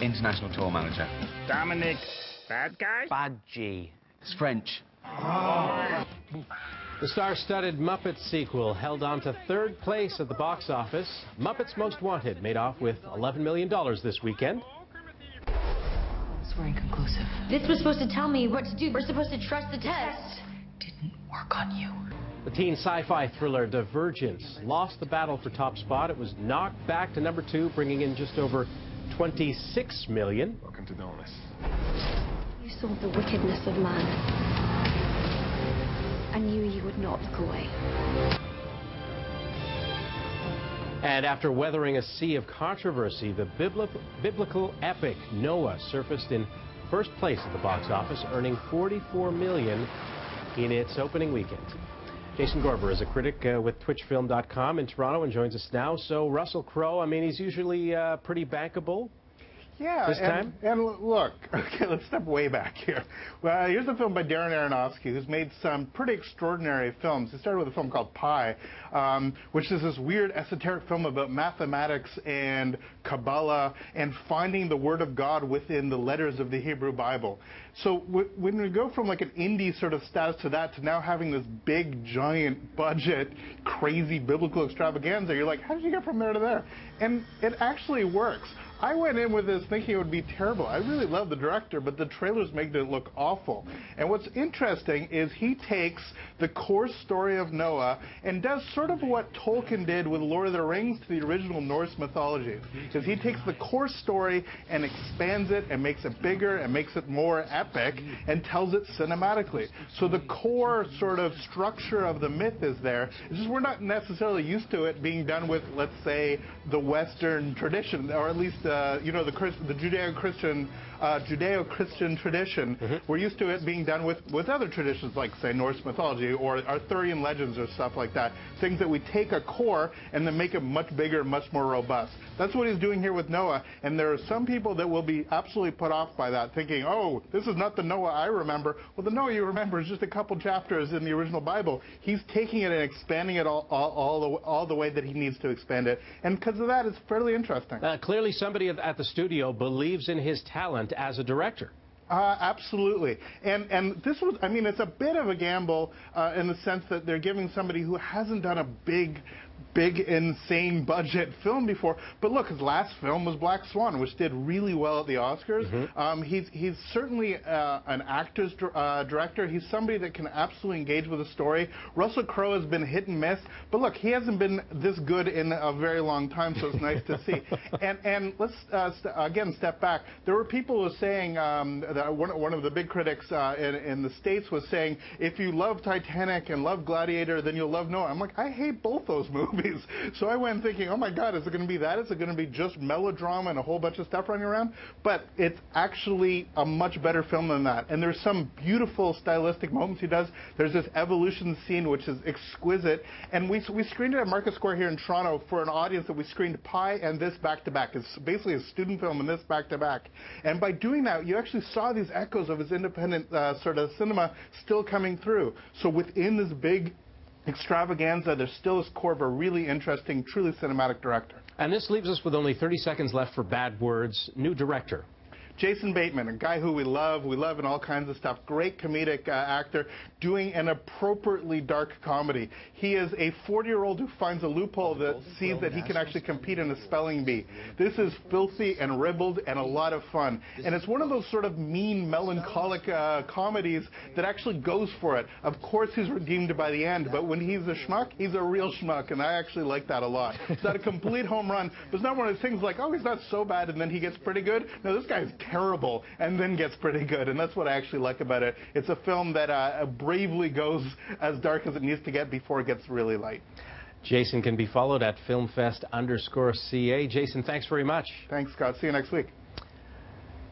International tour manager. Dominic, bad guy? Bad G. It's French. The star-studded Muppets sequel held on to third place at the box office. Muppets Most Wanted made off with $11 million this weekend. Those were inconclusive. This was supposed to tell me what to do. We're supposed to trust the test. Didn't work on you. The teen sci-fi thriller Divergence lost the battle for top spot. It was knocked back to number 2, bringing in just over $26 million. Welcome to Dullness. You saw the wickedness of man. I knew you would not look away. And after weathering a sea of controversy, the biblical epic Noah surfaced in first place at the box office, earning $44 million in its opening weekend. Jason Gorber is a critic with TwitchFilm.com in Toronto and joins us now. So Russell Crowe, I mean, he's usually pretty bankable. Yeah, this time? And look, okay, let's step way back here. Well, here's a film by Darren Aronofsky, who's made some pretty extraordinary films. He started with a film called Pi, which is this weird esoteric film about mathematics and Kabbalah and finding the Word of God within the letters of the Hebrew Bible. So when we go from like an indie sort of status to that to now having this big, giant budget, crazy biblical extravaganza, you're like, how did you get from there to there? And it actually works. I went in with this thinking it would be terrible. I really love the director, but the trailers make it look awful. And what's interesting is he takes the core story of Noah and does sort of what Tolkien did with Lord of the Rings to the original Norse mythology. Because he takes the core story and expands it and makes it bigger and makes it more epic and tells it cinematically. So the core sort of structure of the myth is there. It's just we're not necessarily used to it being done with, let's say, the Western tradition, or at least you know, the Judeo-Christian tradition. We're used to it being done with other traditions, like, say, Norse mythology or Arthurian legends or stuff like that. Things that we take a core and then make it much bigger, much more robust. That's what he's doing here with Noah, and there are some people that will be absolutely put off by that, thinking, oh, this is not the Noah I remember. Well, the Noah you remember is just a couple chapters in the original Bible. He's taking it and expanding it all the way that he needs to expand it, and because of that, it's fairly interesting. Clearly somebody at the studio believes in his talent as a director. Absolutely. And this was, I mean, it's a bit of a gamble in the sense that they're giving somebody who hasn't done a big, insane budget film before. But look, his last film was Black Swan, which did really well at the Oscars. He's certainly an actor's director. He's somebody that can absolutely engage with a story. Russell Crowe has been hit and miss, but look, he hasn't been this good in a very long time, so it's nice to see. And let's again step back. There were people who were saying that one of the big critics in the States was saying, if you love Titanic and love Gladiator, then you'll love Noah. I'm like, I hate both those movies. So I went thinking, oh my God, is it going to be that? Is it going to be just melodrama and a whole bunch of stuff running around? But it's actually a much better film than that. And there's some beautiful stylistic moments he does. There's this evolution scene which is exquisite. And we screened it at Market Square here in Toronto for an audience that we screened Pi and this back to back. It's basically a student film and this back to back. And by doing that, you actually saw these echoes of his independent sort of cinema still coming through. So within this big extravaganza, there's still this core of a really interesting, truly cinematic director. And this leaves us with only 30 seconds left for Bad Words. New director. Jason Bateman, a guy who we love in all kinds of stuff, great comedic actor, doing an appropriately dark comedy. He is a 40-year-old who finds a loophole that sees that he can actually compete in a spelling bee. This is filthy and ribald and a lot of fun. And it's one of those sort of mean, melancholic comedies that actually goes for it. Of course he's redeemed by the end, but when he's a schmuck, he's a real schmuck, and I actually like that a lot. It's not a complete home run, but it's not one of those things like, oh, he's not so bad and then he gets pretty good. No, this guy's terrible and then gets pretty good, and that's what I actually like about it. It's a film that bravely goes as dark as it needs to get before it gets really light. Jason can be followed at Filmfest_CA. Jason, thanks very much. Thanks, Scott. See you next week.